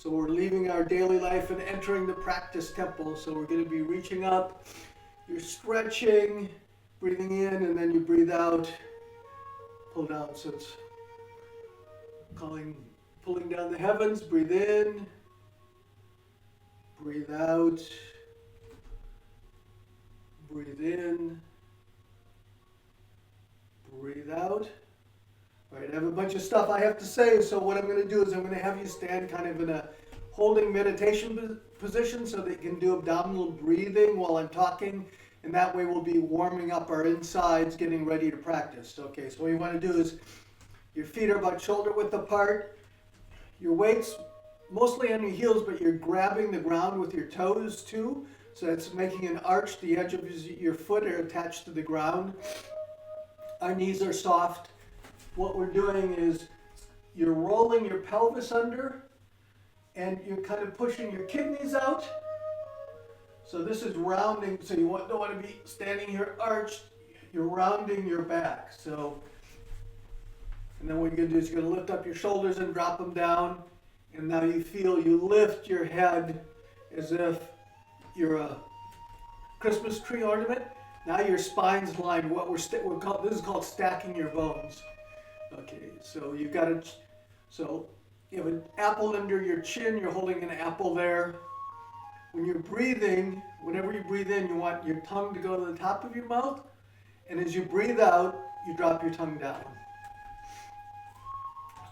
So we're leaving our daily life and entering the practice temple. So we're going to be reaching up. You're stretching, breathing in, and then you breathe out. Pull down. So it's pulling down the heavens. Breathe in. Breathe out. Breathe in. Breathe out. All right, I have a bunch of stuff I have to say, so what I'm going to do is I'm going to have you stand kind of in a holding meditation position so that you can do abdominal breathing while I'm talking, and that way we'll be warming up our insides, getting ready to practice. Okay, so what you want to do is your feet are about shoulder width apart, your weight's mostly on your heels, but you're grabbing the ground with your toes too, so that's making an arch. The edge of your foot are attached to the ground. Our knees are soft. What we're doing is you're rolling your pelvis under and you're kind of pushing your kidneys out. So this is rounding, so you don't want to be standing here arched, you're rounding your back. So, and then what you're going to do is you're going to lift up your shoulders and drop them down. And now you lift your head as if you're a Christmas tree ornament. Now your spine's lined. This is called stacking your bones. Okay, so you have an apple under your chin, you're holding an apple there. When you're breathing, whenever you breathe in, you want your tongue to go to the top of your mouth, and as you breathe out, you drop your tongue down.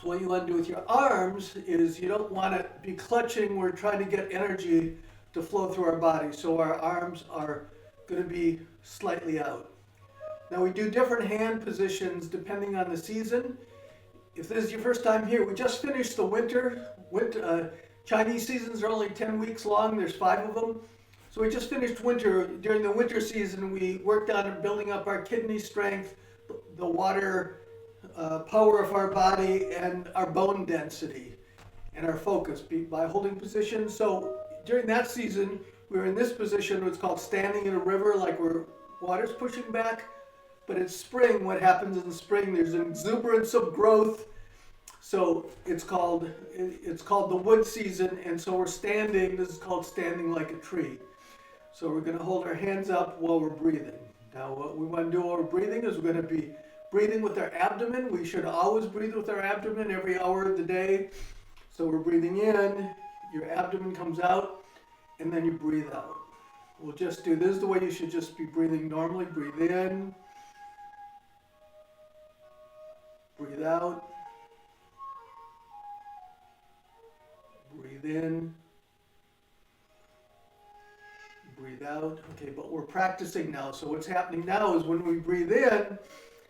So what you want to do with your arms is you don't want to be clutching, we're trying to get energy to flow through our body, so our arms are going to be slightly out. Now we do different hand positions depending on the season. If this is your first time here, we just finished the winter. Chinese seasons are only 10 weeks long, there's 5 of them. So we just finished winter. During the winter season, we worked on building up our kidney strength, the water power of our body, and our bone density, and our focus by holding position. So during that season, we were in this position, what's called standing in a river, like where water's pushing back. But it's spring. What happens in spring? There's an exuberance of growth. So it's called the wood season, and so we're standing. This is called standing like a tree. So we're going to hold our hands up while we're breathing. Now what we want to do while we're breathing is we're going to be breathing with our abdomen. We should always breathe with our abdomen every hour of the day. So we're breathing in, your abdomen comes out, and then you breathe out. We'll just do this is the way you should just be breathing normally. Breathe in. Breathe out. Breathe in. Breathe out. Okay, but we're practicing now. So what's happening now is when we breathe in,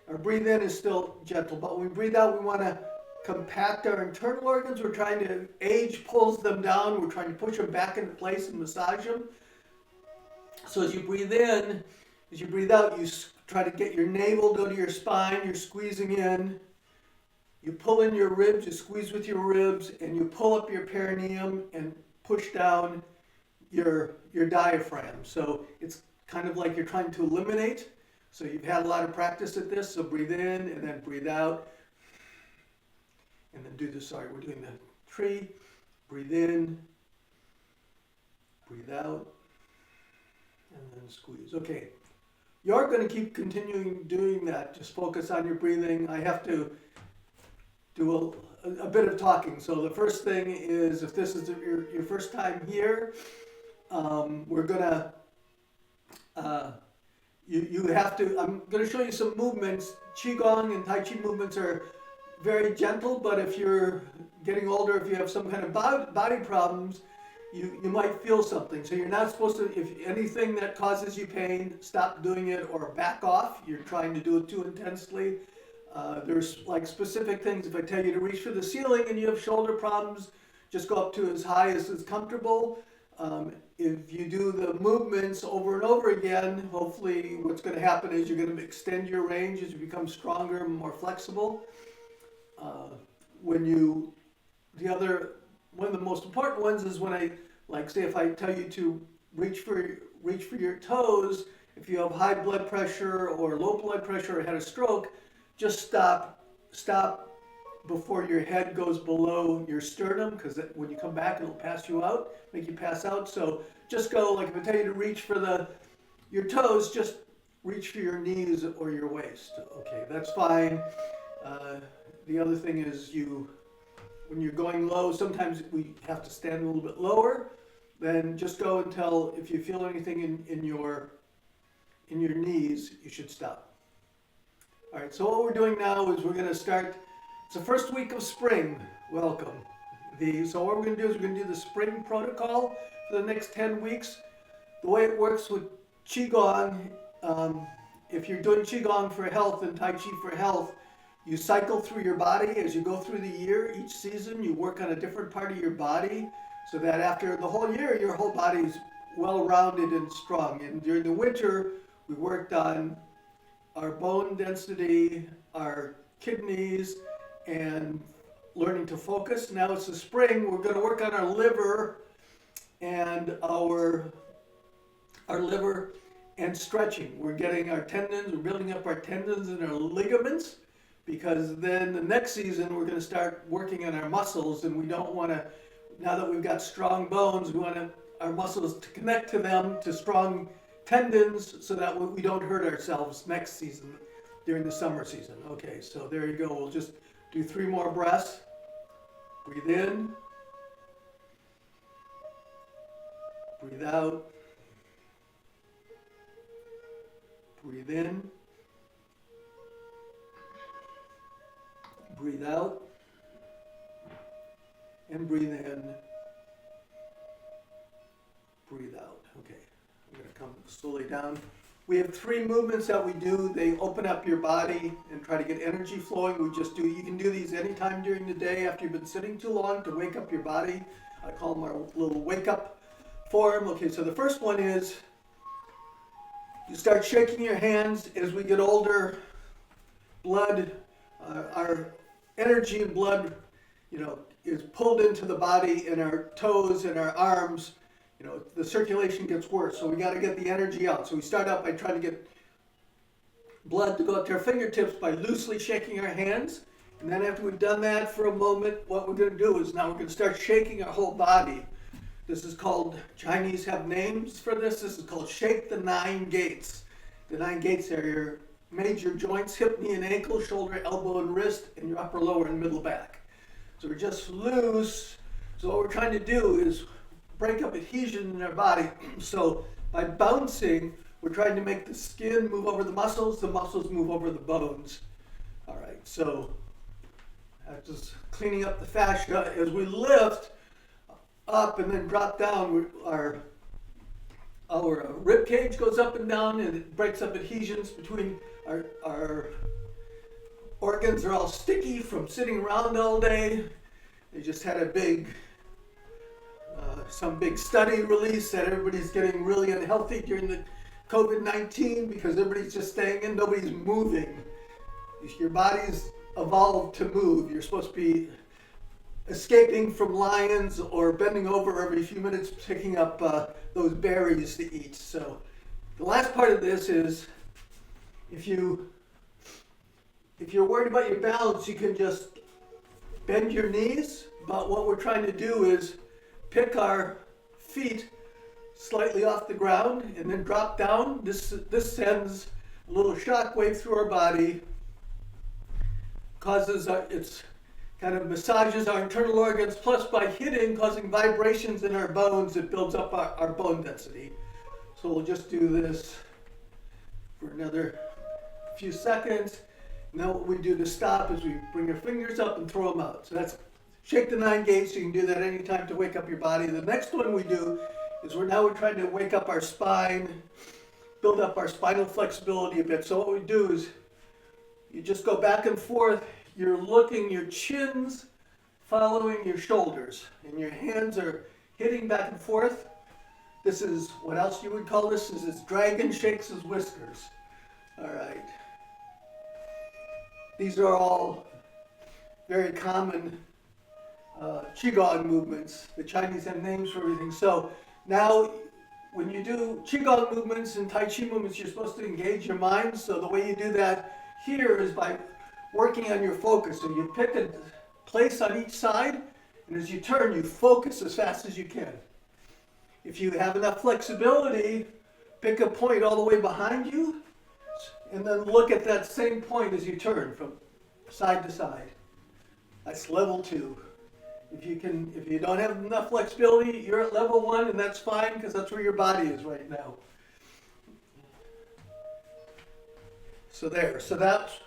our breathe in is still gentle, but when we breathe out, we want to compact our internal organs. We're trying to, age pulls them down. We're trying to push them back into place and massage them. So as you breathe in, as you breathe out, you try to get your navel go to your spine. You're squeezing in. You pull in your ribs, you squeeze with your ribs, and you pull up your perineum and push down your diaphragm. So it's kind of like you're trying to eliminate. So you've had a lot of practice at this, so breathe in and then breathe out. And then we're doing the tree. Breathe in, breathe out, and then squeeze. Okay, you're going to keep continuing doing that. Just focus on your breathing. I have to do a bit of talking. So the first thing is, if this is your first time here, we're gonna I'm gonna show you some movements. Qigong and Tai Chi movements are very gentle, but if you're getting older, if you have some kind of body problems, you might feel something. So you're not supposed to, if anything that causes you pain, stop doing it or back off. You're trying to do it too intensely. There's like specific things. If I tell you to reach for the ceiling and you have shoulder problems, just go up to as high as is comfortable. If you do the movements over and over again, hopefully what's going to happen is you're going to extend your range as you become stronger and more flexible. One of the most important ones is when if I tell you to reach for your toes, if you have high blood pressure or low blood pressure or had a stroke, just stop before your head goes below your sternum, because when you come back, it'll pass you out, make you pass out. So just go, like if I tell you to reach for your toes, just reach for your knees or your waist. Okay, that's fine. The other thing is when you're going low, sometimes we have to stand a little bit lower. Then just go until if you feel anything in your knees, you should stop. All right, so what we're doing now is we're going to start. It's the first week of spring. Welcome. So what we're going to do is we're going to do the spring protocol for the next 10 weeks. The way it works with Qigong, if you're doing Qigong for health and Tai Chi for health, you cycle through your body as you go through the year. Each season, you work on a different part of your body so that after the whole year, your whole body is well-rounded and strong. And during the winter, we worked on our bone density, our kidneys, and learning to focus. Now it's the spring. We're going to work on our liver and our liver and stretching. We're getting our tendons, we're building up our tendons and our ligaments, because then the next season we're going to start working on our muscles, and we don't want to, now that we've got strong bones, we want our muscles to connect to them, to strong tendons, so that we don't hurt ourselves next season during the summer season. Okay, so there you go. We'll just do 3 more breaths. Breathe in. Breathe out. Breathe in. Breathe out. And breathe in. Breathe out. Okay, I'm going to come slowly down. We have 3 movements that we do. They open up your body and try to get energy flowing. You can do these anytime during the day after you've been sitting too long to wake up your body. I call them our little wake up form. Okay, so the first one is you start shaking your hands. As we get older, our energy and blood, is pulled into the body, and our toes and our arms, the circulation gets worse. So we got to get the energy out. So we start out by trying to get blood to go up to our fingertips by loosely shaking our hands. And then after we've done that for a moment, what we're going to do is now we're going to start shaking our whole body. This is called, Chinese have names for this. This is called shake the 9 gates. The 9 gates are your major joints: hip, knee, and ankle, shoulder, elbow, and wrist, and your upper, lower, and middle back. So we're just loose. So what we're trying to do is break up adhesion in our body. So by bouncing, we're trying to make the skin move over the muscles move over the bones. All right, so just cleaning up the fascia. As we lift up and then drop down, our rib cage goes up and down, and it breaks up adhesions between our organs. Are all sticky from sitting around all day. They just had some big study release that everybody's getting really unhealthy during the COVID-19 because everybody's just staying in, nobody's moving. Your body's evolved to move. You're supposed to be escaping from lions or bending over every few minutes picking up those berries to eat. So the last part of this is if you're worried about your balance, you can just bend your knees. But what we're trying to do is pick our feet slightly off the ground and then drop down. This sends a little shock wave through our body, it's kind of massages our internal organs, plus by hitting, causing vibrations in our bones, it builds up our bone density. So we'll just do this for another few seconds. Now what we do to stop is we bring our fingers up and throw them out. So that's shake the 9 gates. You can do that anytime to wake up your body. The next one we do is we're trying to wake up our spine, build up our spinal flexibility a bit. So what we do is you just go back and forth. You're looking, your chin's following your shoulders, and your hands are hitting back and forth. This is, what else you would call this? This is dragon shakes his whiskers. All right. These are all very common Qigong movements. The Chinese have names for everything. So now when you do Qigong movements and Tai Chi movements, you're supposed to engage your mind. So the way you do that here is by working on your focus. So you pick place on each side, and as you turn, you focus as fast as you can. If you have enough flexibility, pick a point all the way behind you, and then look at that same point as you turn from side to side. That's level 2. If you don't have enough flexibility, you're at level 1, and that's fine because that's where your body is right now. So there. So that's,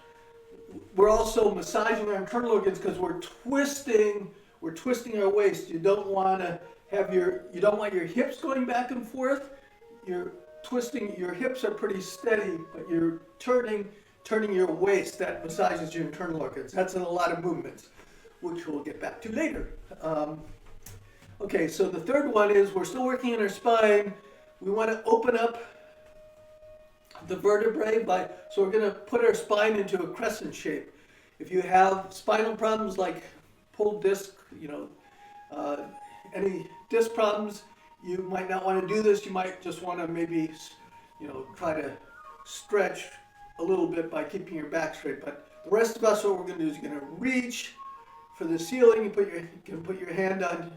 we're also massaging our internal organs because we're twisting our waist. You don't want your hips going back and forth. You're twisting, your hips are pretty steady, but you're turning your waist. That massages your internal organs. That's in a lot of movements, which we'll get back to later. Okay, so the third one is we're still working on our spine. We want to open up the vertebrae so we're going to put our spine into a crescent shape. If you have spinal problems like pulled disc, any disc problems, you might not want to do this. You might just want to maybe, try to stretch a little bit by keeping your back straight. But the rest of us, what we're going to do is you're going to reach for the ceiling. You can put your hand on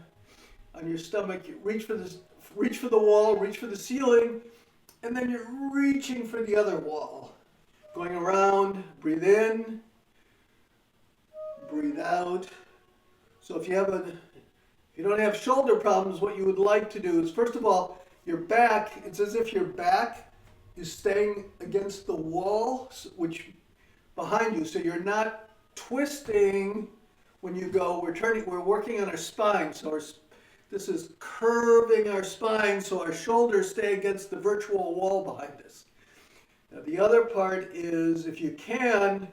your stomach. You reach for the wall, reach for the ceiling, and then you're reaching for the other wall. Going around, breathe in, breathe out. So if you don't have shoulder problems, what you would like to do is, first of all, your back, it's as if your back is staying against the wall, which behind you. So you're not twisting when you go. We're working on our spine. So this is curving our spine so our shoulders stay against the virtual wall behind us. Now the other part is, if you can,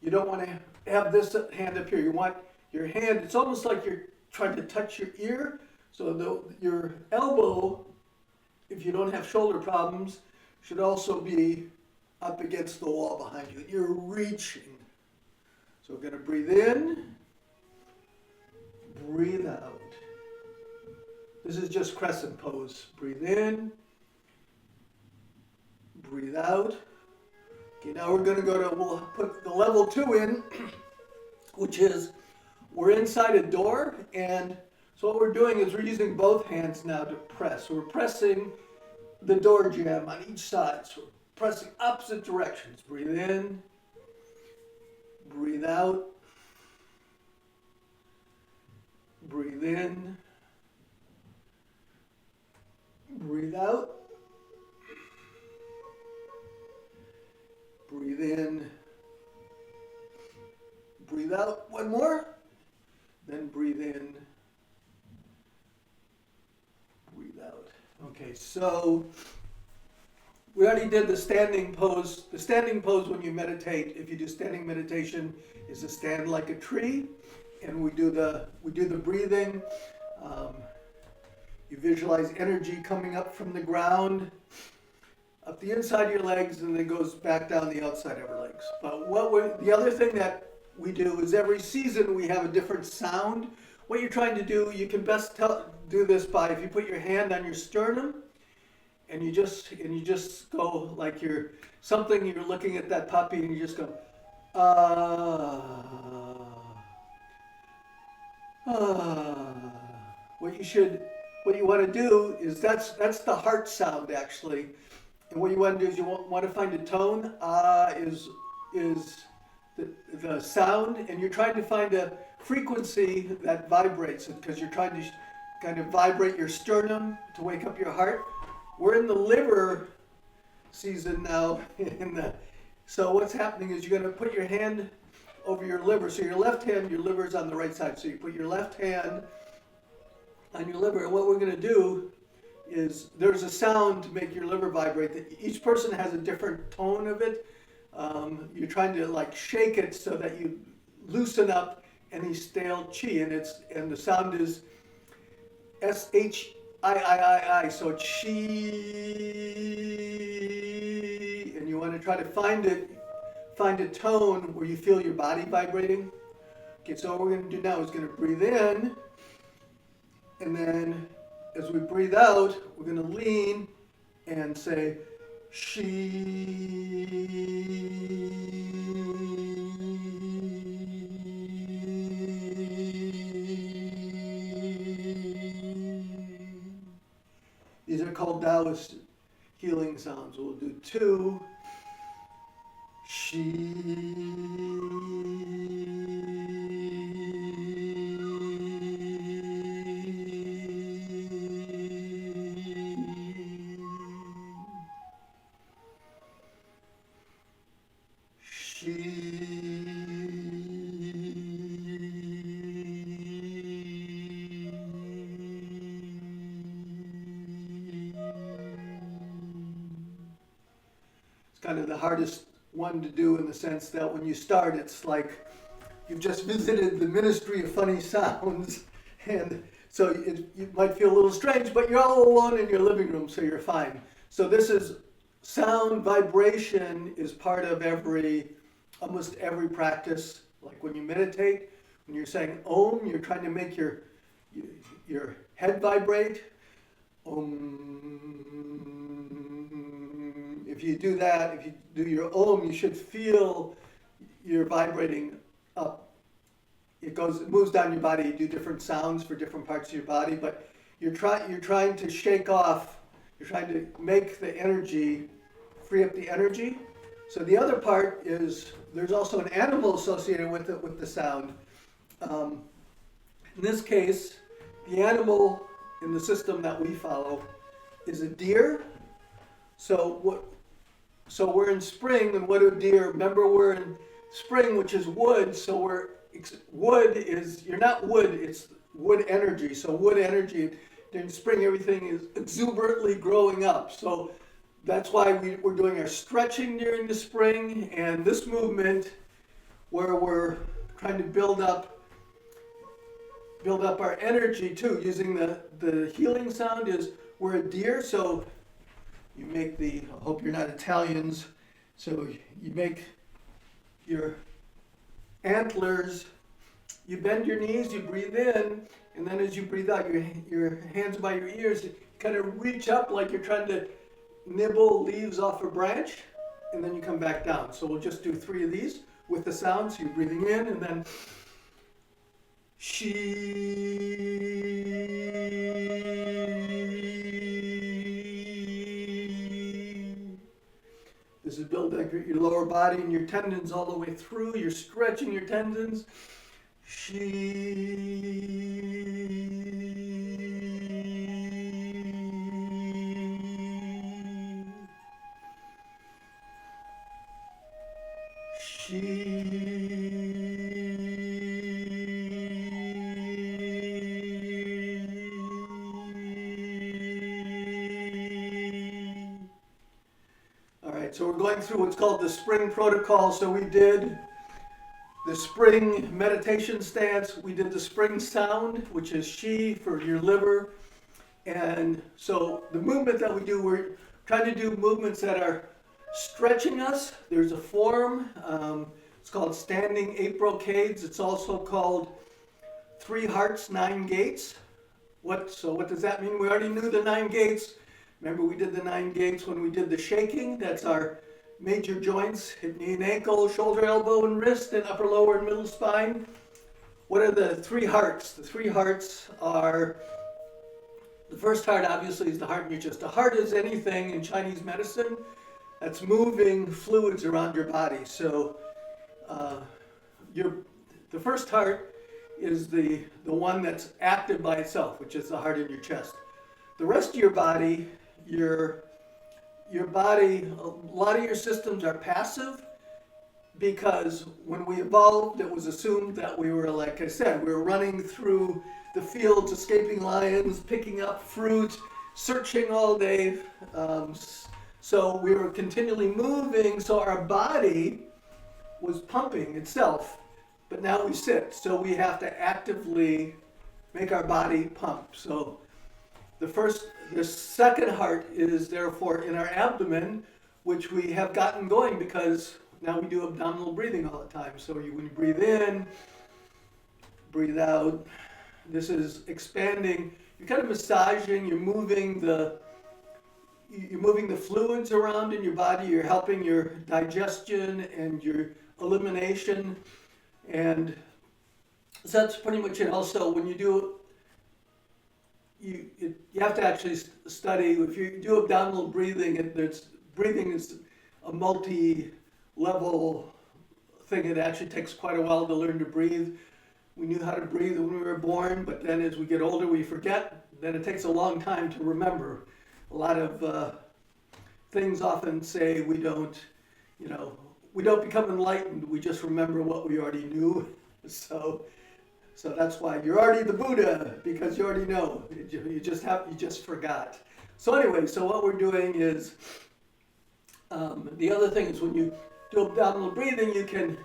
you don't want to have this hand up here. You want your hand, it's almost like you're trying to touch your ear. So your elbow, if you don't have shoulder problems, should also be up against the wall behind you. You're reaching. So we're going to breathe in, breathe out. This is just crescent pose. Breathe in, breathe out. Okay, now we're going to we'll put the level 2 in, which is we're inside a door, and so what we're doing is we're using both hands now to press. So we're pressing the door jamb on each side. So we're pressing opposite directions. Breathe in, breathe out, breathe in, breathe out, breathe in, breathe out. One more. Then breathe in, breathe out. Okay, so we already did the standing pose. The standing pose when you meditate, if you do standing meditation, is to stand like a tree, and we do the breathing. You visualize energy coming up from the ground, up the inside of your legs, and then goes back down the outside of our legs. But the other thing that we do is every season we have a different sound. What you're trying to do, you can best do this by if you put your hand on your sternum and you just go like you're looking at that puppy and you just go What you want to do is that's the heart sound actually. And what you want to do is you want to find a tone. Is the sound, and you're trying to find a frequency that vibrates because you're trying to kind of vibrate your sternum to wake up your heart. We're in the liver season now. So what's happening is you're going to put your hand over your liver. So your left hand, your liver is on the right side. So you put your left hand on your liver, and what we're going to do is there's a sound to make your liver vibrate. Each person has a different tone of it. You're trying to like shake it so that you loosen up any stale chi, and the sound is SHIII, so chi, and you want to try to find a tone where you feel your body vibrating. Okay, so what we're going to do now is going to breathe in, and then as we breathe out, we're going to lean and say These are called Taoist healing sounds. We'll do two. It's kind of the hardest one to do in the sense that when you start, it's like you've just visited the Ministry of Funny Sounds, and so it might feel a little strange, but you're all alone in your living room, so you're fine. So this is sound vibration is part of almost every practice. Like when you meditate, when you're saying Om, you're trying to make your head vibrate. Om. If you do that, if you do your Om, you should feel you're vibrating up. It moves down your body. You do different sounds for different parts of your body, but you're trying to shake off. You're trying to make the energy, free up the energy. So the other part is there's also an animal associated with it, with the sound. In this case, the animal in the system that we follow is a deer. So we're in spring, and what do deer? Remember, we're in spring, which is wood. So you're not wood. It's wood energy. So wood energy. During spring, everything is exuberantly growing up. So that's why we're doing our stretching during the spring, and this movement where we're trying to build up our energy too, using the healing sound is we're a deer, so you make I hope you're not Italians, so you make your antlers, you bend your knees, you breathe in, and then as you breathe out, your hands by your ears, you kind of reach up like you're trying to nibble leaves off a branch, and then you come back down. So we'll just do 3 of these with the sound. So you're breathing in, and then This is building up your lower body and your tendons all the way through. You're stretching your tendons. All right, so we're going through what's called the spring protocol. So we did the spring meditation stance. We did the spring sound, which is Shi for your liver. And so the movement that we do, we're trying to do movements that are stretching us. There's a form. It's called standing 8 Brocades. It's also called 3 hearts, 9 gates. So what does that mean? We already knew the 9 gates. Remember, we did the 9 gates when we did the shaking. That's our major joints, hip, knee, and ankle, shoulder, elbow, and wrist, and upper, lower, and middle spine. What are the 3 hearts? The 3 hearts are, the first heart obviously is the heart in your chest. The heart is anything in Chinese medicine that's moving fluids around your body. So the first heart is the one that's active by itself, which is the heart in your chest. The rest of your body, your body, a lot of your systems are passive because when we evolved, it was assumed that we were, like I said, we were running through the fields, escaping lions, picking up fruit, searching all day. So we were continually moving, so our body was pumping itself, but now we sit, so we have to actively make our body pump. So the second heart is therefore in our abdomen, which we have gotten going because now we do abdominal breathing all the time. So when you breathe in, breathe out, this is expanding. You're kind of massaging, you're moving you're moving the fluids around in your body. You're helping your digestion and your elimination, and so that's pretty much it. Also, when you do, you have to actually study. If you do abdominal breathing, breathing is a multi-level thing. It actually takes quite a while to learn to breathe. We knew how to breathe when we were born, but then as we get older, we forget. Then it takes a long time to remember. A lot of things often say we don't, we don't become enlightened. We just remember what we already knew. So that's why you're already the Buddha, because you already know. You just forgot. So anyway, so what we're doing is, the other thing is when you do abdominal breathing, you can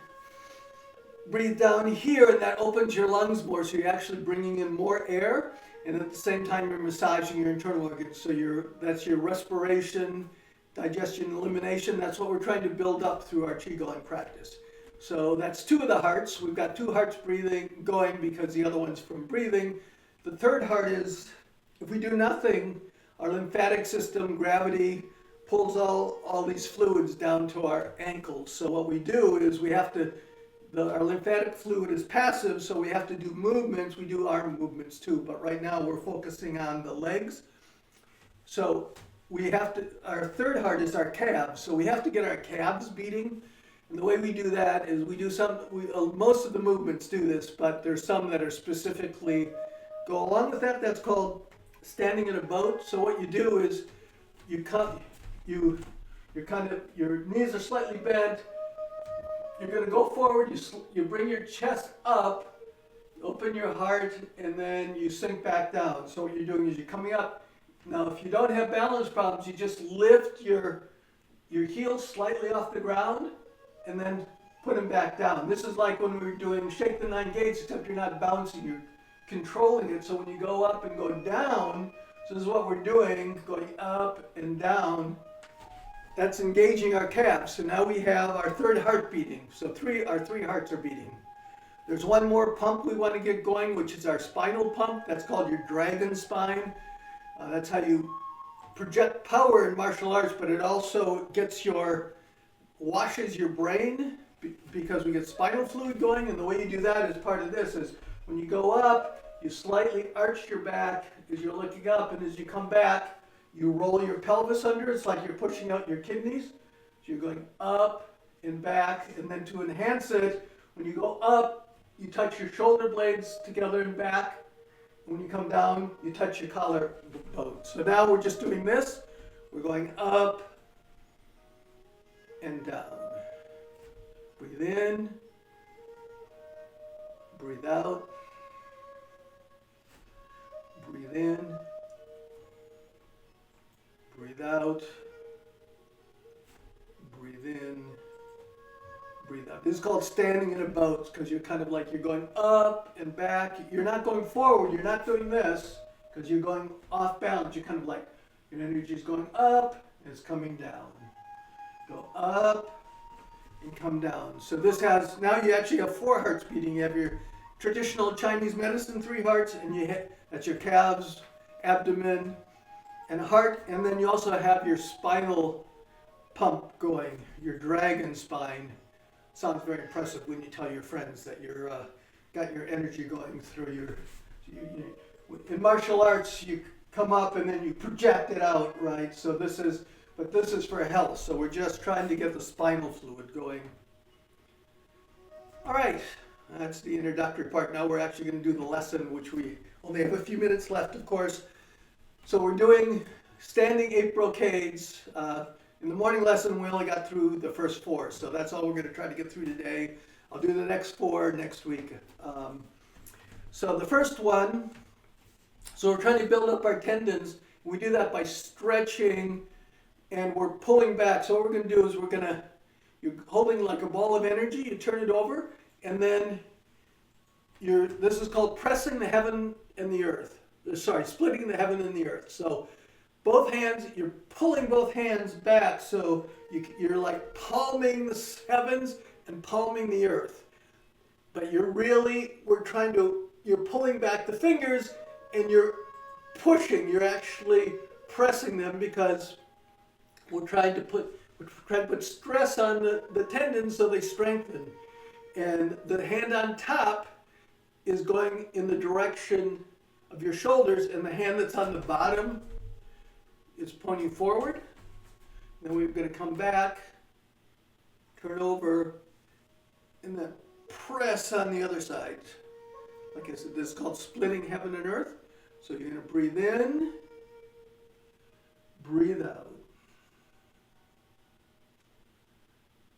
breathe down here, and that opens your lungs more, so you're actually bringing in more air, and at the same time you're massaging your internal organs. So that's your respiration, digestion, elimination. That's what we're trying to build up through our Qigong practice. So that's two of the hearts. We've got two hearts going because the other one's from breathing. The third heart is, if we do nothing, our lymphatic system, gravity, pulls all these fluids down to our ankles. So what we do is our lymphatic fluid is passive, so we have to do movements. We do arm movements too, but right now we're focusing on the legs. So our third heart is our calves. So we have to get our calves beating. And the way we do that is most of the movements do this, but there's some that are specifically go along with that. That's called standing in a boat. So what you do is your knees are slightly bent. You're going to go forward, you bring your chest up, open your heart, and then you sink back down. So what you're doing is you're coming up. Now, if you don't have balance problems, you just lift your heels slightly off the ground and then put them back down. This is like when we were doing Shake the Nine Gates, except you're not bouncing, you're controlling it. So when you go up and go down, so this is what we're doing, going up and down. That's engaging our calves. So now we have our third heart beating. So our three hearts are beating. There's one more pump we want to get going, which is our spinal pump. That's called your dragon spine. That's how you project power in martial arts, but it also washes your brain because we get spinal fluid going. And the way you do that as part of this is when you go up, you slightly arch your back as you're looking up, and as you come back, you roll your pelvis under. It's like you're pushing out your kidneys. So you're going up and back. And then to enhance it, when you go up, you touch your shoulder blades together and back. When you come down, you touch your collarbone. So now we're just doing this. We're going up and down. Breathe in. Breathe out. Breathe in. Breathe out, breathe in, breathe out. This is called standing in a boat because you're kind of like you're going up and back. You're not going forward. You're not doing this because you're going off balance. You're kind of like your energy is going up and it's coming down. Go up and come down. So now you actually have four hearts beating. You have your traditional Chinese medicine, three hearts, and that's your calves, abdomen, and heart, and then you also have your spinal pump going, your dragon spine. Sounds very impressive when you tell your friends that you're got your energy going through in martial arts, you come up and then you project it out, right? So this is for health. So we're just trying to get the spinal fluid going. All right, that's the introductory part. Now we're actually going to do the lesson, which we only have a few minutes left, of course. So we're doing standing 8 brocades. In the morning lesson, we only got through the first 4. So that's all we're going to try to get through today. I'll do the next 4 next week. So the first one, so we're trying to build up our tendons. We do that by stretching and we're pulling back. So what we're going to do is you're holding like a ball of energy, you turn it over, and then this is called pressing the heaven and the earth. Splitting the heaven and the earth. So both hands, you're pulling both hands back, so you're like palming the heavens and palming the earth. But you're pulling back the fingers and you're pushing, you're actually pressing them because we're trying to put stress on the tendons so they strengthen. And the hand on top is going in the direction of your shoulders, and the hand that's on the bottom is pointing forward. Then we're going to come back, turn over, and then press on the other side. Like I said, this is called splitting heaven and earth. So you're going to breathe in, breathe out.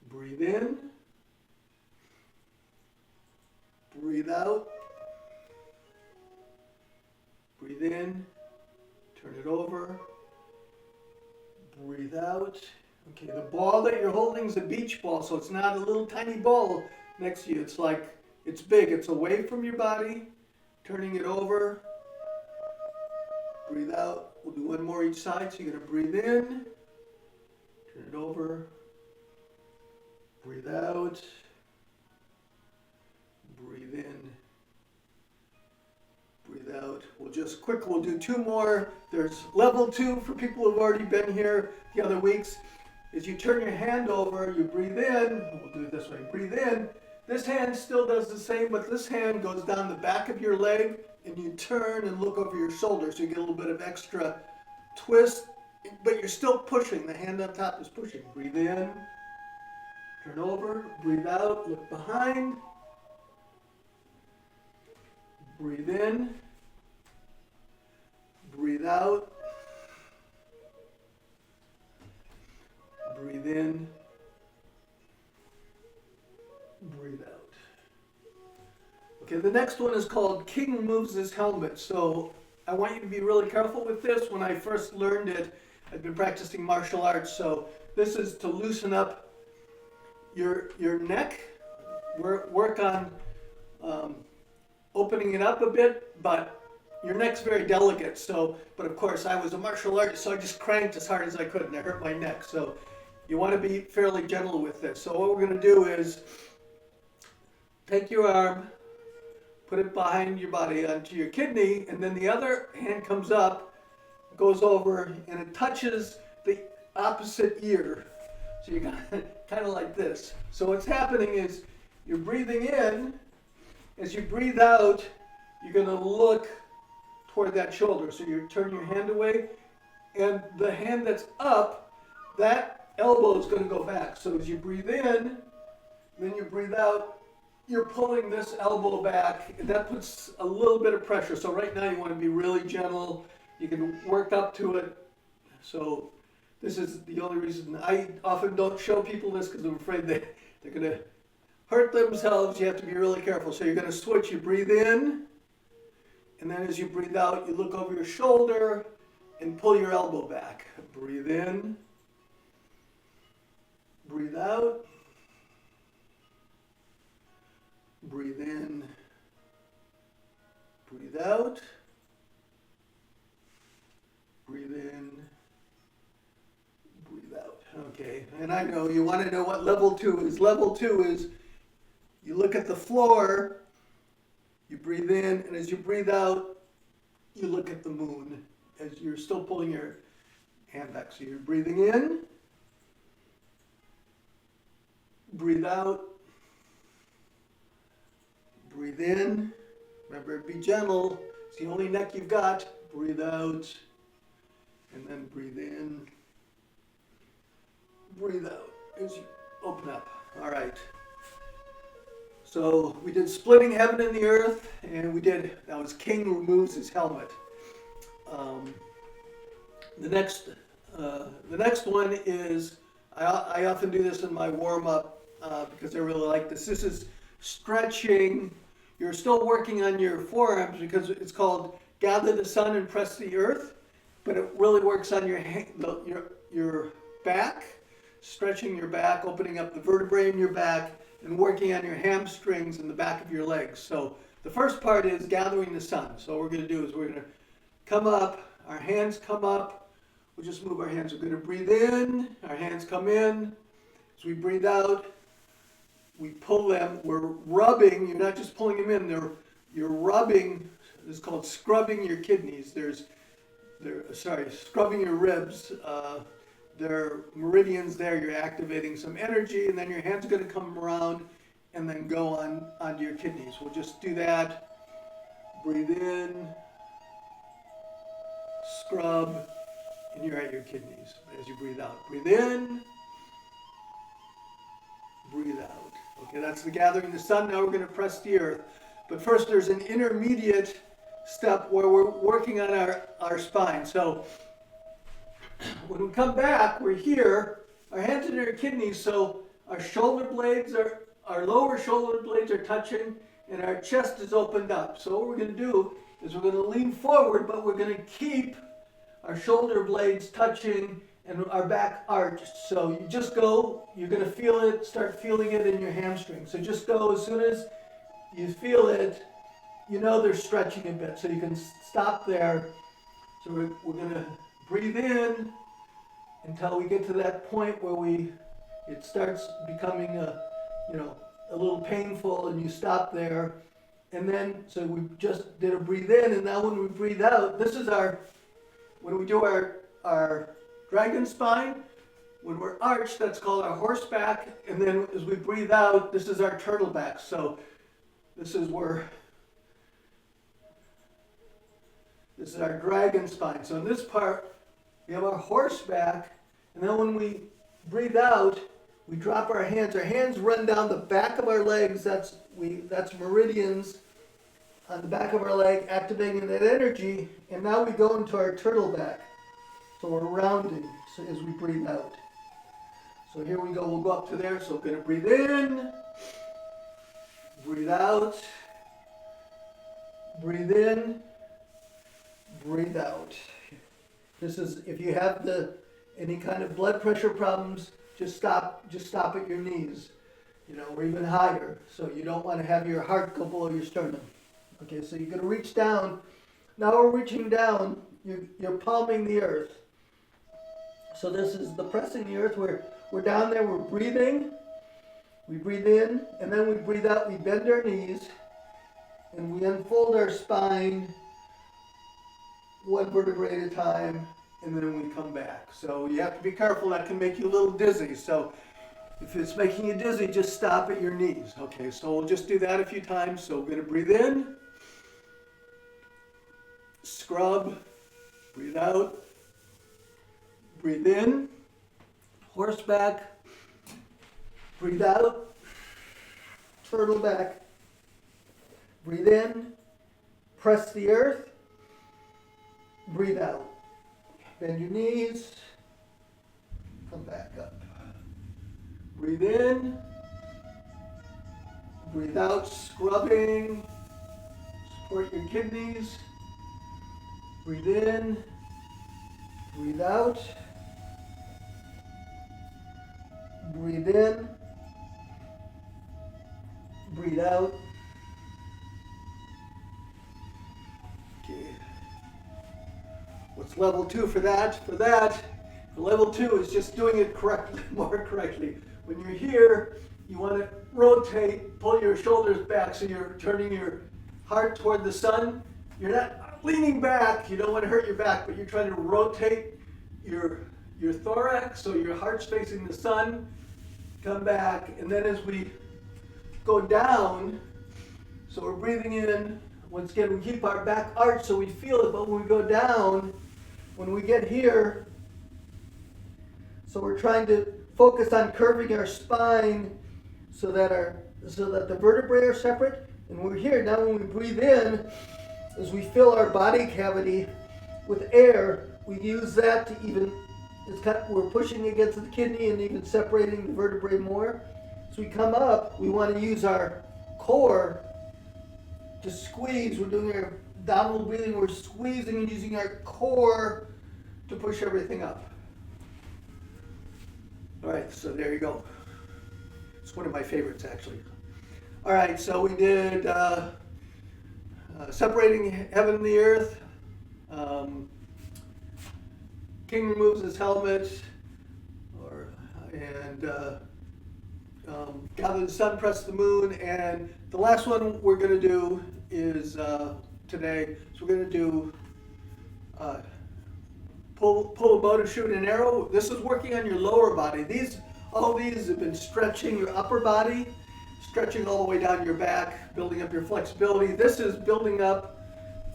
Breathe in, breathe out. Breathe in, turn it over, breathe out. Okay, the ball that you're holding is a beach ball, so it's not a little tiny ball next to you. It's like, it's big. It's away from your body, turning it over. Breathe out. We'll do one more each side. So you're going to breathe in, turn it over, breathe out, breathe in, breathe out. We'll do two more. There's level 2 for people who've already been here the other weeks. As you turn your hand over, you breathe in. We'll do it this way. Breathe in. This hand still does the same, but this hand goes down the back of your leg, and you turn and look over your shoulder, so you get a little bit of extra twist, but you're still pushing. The hand on top is pushing. Breathe in, turn over, breathe out, look behind. Breathe in, breathe out, breathe in, breathe out. Okay, the next one is called King Removes His Helmet. So I want you to be really careful with this. When I first learned it, I've been practicing martial arts. So this is to loosen up your neck, work on opening it up a bit, but your neck's very delicate. So, but of course I was a martial artist, so I just cranked as hard as I could and I hurt my neck. So you want to be fairly gentle with this. So what we're going to do is take your arm, put it behind your body onto your kidney, and then the other hand comes up, goes over, and it touches the opposite ear. So you got kind of like this. So what's happening is you're breathing in. As you breathe out, you're going to look toward that shoulder. So you turn your hand away, and the hand that's up, that elbow is going to go back. So as you breathe in, then you breathe out, you're pulling this elbow back, and that puts a little bit of pressure. So right now you want to be really gentle. You can work up to it. So this is the only reason I often don't show people this, because I'm afraid they're going to hurt themselves. You have to be really careful. So you're going to switch. You breathe in, and then as you breathe out, you look over your shoulder and pull your elbow back. Breathe in, breathe out, breathe in, breathe out, breathe in, breathe out. Okay, and I know you want to know what level 2 is. Level 2 is you look at the floor, you breathe in, and as you breathe out, you look at the moon as you're still pulling your hand back. So you're breathing in, breathe out, breathe in. Remember, be gentle. It's the only neck you've got. Breathe out, and then breathe in, breathe out as you open up. All right. So we did splitting heaven and the earth, and that was King Removes His Helmet. The next one is, I often do this in my warm-up because I really like this. This is stretching. You're still working on your forearms because it's called gather the sun and press the earth, but it really works on your back, stretching your back, opening up the vertebrae in your back, and working on your hamstrings and the back of your legs. So the first part is gathering the sun. So what we're going to do is we're going to come up, our hands come up, we'll just move our hands. We're going to breathe in, our hands come in. As we breathe out, we pull them, we're rubbing, you're not just pulling them in, you're rubbing, this is called scrubbing your kidneys. Scrubbing your ribs. there are meridians there. You're activating some energy, and then your hand's going to come around and then go onto your kidneys. We'll just do that. Breathe in, scrub, and you're at your kidneys as you breathe out. Breathe in, breathe out. Okay, that's the gathering the sun. Now we're going to press the earth. But first, there's an intermediate step where we're working on our spine. So when we come back, we're here, our hands are in our kidneys, so our shoulder blades our lower shoulder blades are touching, and our chest is opened up. So what we're going to do is we're going to lean forward, but we're going to keep our shoulder blades touching and our back arched. So you just go, you're going to feel it, start feeling it in your hamstrings. So just go as soon as you feel it, you know they're stretching a bit. So you can stop there. So we're going to breathe in until we get to that point where it starts becoming a little painful, and you stop there. And then, so we just did a breathe in, and now when we breathe out, this is when we do our dragon spine, when we're arched, that's called our horseback, and then as we breathe out, this is our turtle back. So this is our dragon spine. So in this part, we have our horseback, and then when we breathe out, we drop our hands. Our hands run down the back of our legs. That's meridians on the back of our leg, activating that energy. And now we go into our turtle back. So we're rounding as we breathe out. So here we go. We'll go up to there. So we're going to breathe in, breathe out, breathe in, breathe out. This is, if you have any kind of blood pressure problems, just stop at your knees, or even higher. So you don't want to have your heart go below your sternum. Okay, so you're going to reach down. Now we're reaching down. You're palming the earth. So this is the pressing the earth. We're down there. We're breathing. We breathe in, and then we breathe out. We bend our knees, and we unfold our spine one vertebrae at a time, and then we come back. So you have to be careful. That can make you a little dizzy. So if it's making you dizzy, just stop at your knees. Okay, so we'll just do that a few times. So we're going to breathe in, scrub, breathe out, breathe in, horseback, breathe out, turtle back, breathe in, press the earth, breathe out. Bend your knees, come back up. Breathe in, breathe out, scrubbing, support your kidneys. Breathe in, breathe out, breathe in, breathe out. Okay. What's level 2 for that? Level 2 is just doing it correctly, more correctly. When you're here, you want to rotate, pull your shoulders back so you're turning your heart toward the sun. You're not leaning back, you don't want to hurt your back, but you're trying to rotate your thorax so your heart's facing the sun. Come back, and then as we go down, so we're breathing in, once again we keep our back arched so we feel it, but when we go down, when we get here, so we're trying to focus on curving our spine so that the vertebrae are separate, and we're here. Now when we breathe in, as we fill our body cavity with air, we use that to even, we're pushing against the kidney and even separating the vertebrae more. So we come up, we want to use our core to squeeze. We're doing our abdominal breathing, we're squeezing and using our core to push everything up. All right, so there you go. It's one of my favorites, actually. All right, so we did separating heaven and the earth. King removes his helmet, gather the sun, press the moon, and the last one we're going to do is today. So we're going to do pull a bow to shoot an arrow. This is working on your lower body. All these have been stretching your upper body, stretching all the way down your back, building up your flexibility. This is building up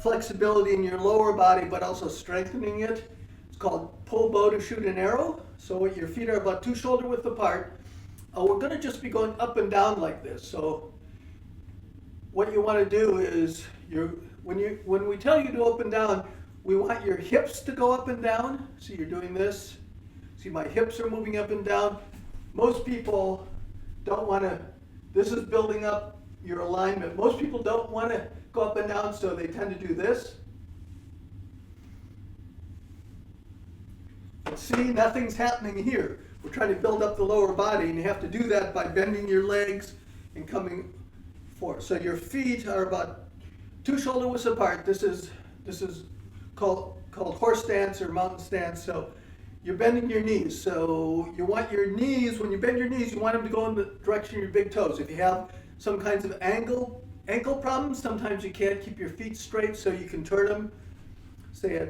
flexibility in your lower body, but also strengthening it. It's called pull bow to shoot an arrow. So your feet are about 2 shoulder width apart. We're going to just be going up and down like this. So what you want to do is when we tell you to up and down, we want your hips to go up and down. So you're doing this. See, my hips are moving up and down. Most people don't want to, this is building up your alignment. Most people don't want to go up and down, so they tend to do this. But see, nothing's happening here. We're trying to build up the lower body, and you have to do that by bending your legs and coming forward. So your feet are about 2 shoulder widths apart. This is called horse stance or mountain stance. So you're bending your knees. So you want your knees, when you bend your knees, you want them to go in the direction of your big toes. If you have some kinds of ankle problems, sometimes you can't keep your feet straight, so you can turn them, say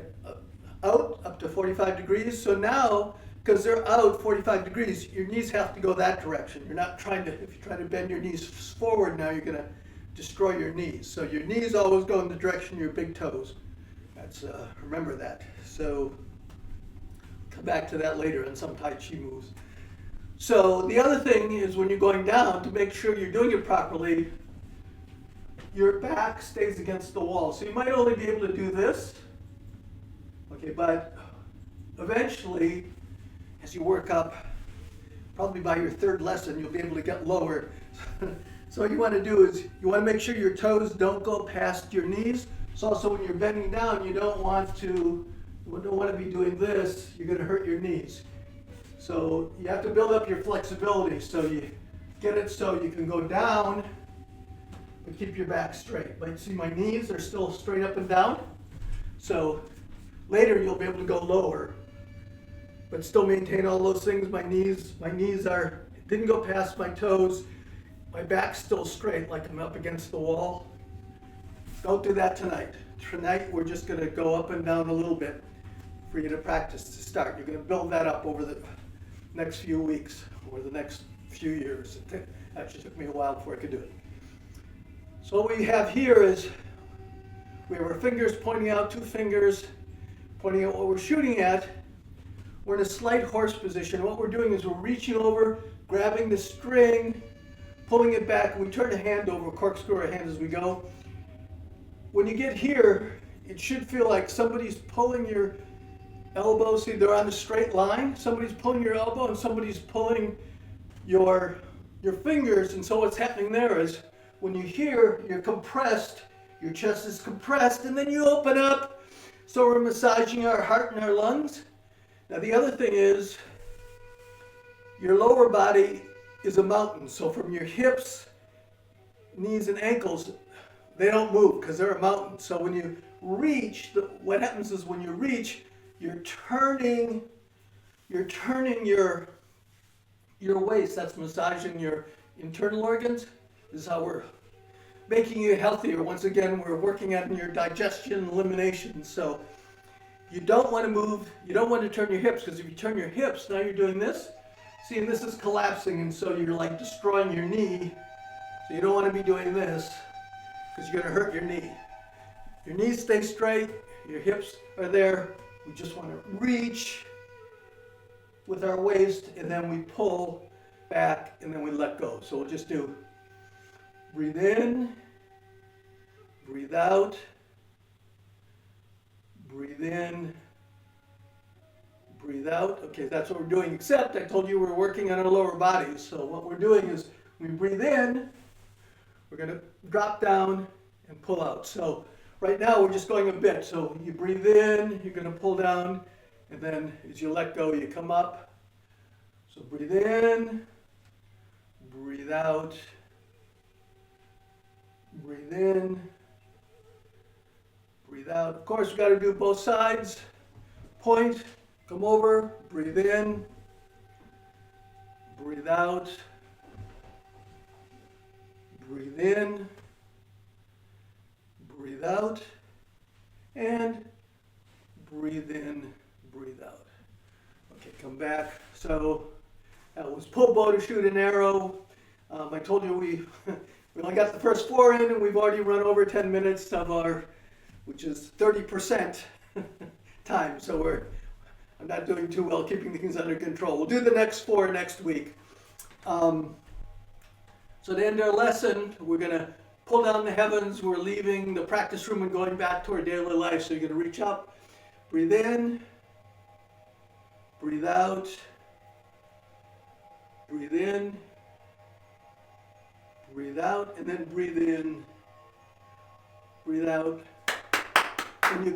out up to 45 degrees. So now, because they're out 45 degrees, your knees have to go that direction. You're not trying to, if you try to bend your knees forward now, you're going to destroy your knees. So your knees always go in the direction of your big toes. That's, remember that. So come back to that later in some Tai Chi moves. So the other thing is when you're going down, to make sure you're doing it properly, your back stays against the wall. So you might only be able to do this, okay, but eventually, as you work up, probably by your 3rd lesson, you'll be able to get lower. So what you want to do is you want to make sure your toes don't go past your knees. So also when you're bending down, you don't want to be doing this. You're going to hurt your knees. So you have to build up your flexibility. So you get it so you can go down, but keep your back straight. Like, see, my knees are still straight up and down. So later you'll be able to go lower, but still maintain all those things. My knees didn't go past my toes. My back's still straight, like I'm up against the wall. Don't do that tonight. Tonight we're just going to go up and down a little bit for you to practice to start. You're going to build that up over the next few weeks or the next few years. It actually took me a while before I could do it. So what we have here is we have our fingers pointing out, 2 fingers pointing out what we're shooting at. We're in a slight horse position. What we're doing is we're reaching over, grabbing the string, pulling it back. We turn the hand over, corkscrew our hand as we go. When you get here, it should feel like somebody's pulling your elbow. See, they're on a straight line. Somebody's pulling your elbow and somebody's pulling your fingers. And so what's happening there is when you hear, you're compressed, your chest is compressed, and then you open up. So we're massaging our heart and our lungs. Now the other thing is, your lower body is a mountain. So from your hips, knees, and ankles, they don't move because they're a mountain. So when you reach, what happens is when you reach, you're turning your waist. That's massaging your internal organs. This is how we're making you healthier. Once again, we're working on your digestion and elimination. So you don't want to move, you don't want to turn your hips, because if you turn your hips, now you're doing this. See, and this is collapsing, and so you're like destroying your knee. So you don't want to be doing this, because you're going to hurt your knee. Your knees stay straight, your hips are there. We just want to reach with our waist, and then we pull back, and then we let go. So we'll just do breathe in, breathe out, breathe in, breathe out. Okay, that's what we're doing, except I told you we're working on our lower bodies. So what we're doing is we breathe in, we're going to drop down and pull out. So right now we're just going a bit. So you breathe in, you're going to pull down, and then as you let go, you come up. So breathe in, breathe out, breathe in, breathe out. Of course, we've got to do both sides. Point, come over, breathe in, breathe out, breathe in, breathe out, and breathe in, breathe out. Okay, come back. So that was pull bow to shoot an arrow. I told you we only got the first 4 in, and we've already run over 10 minutes of our, which is 30% time. So I'm not doing too well keeping things under control. We'll do the next 4 next week. So to end our lesson, we're going to pull down the heavens. We're leaving the practice room and going back to our daily life. So you're going to reach up, breathe in, breathe out, breathe in, breathe out, and then breathe in, breathe out. And you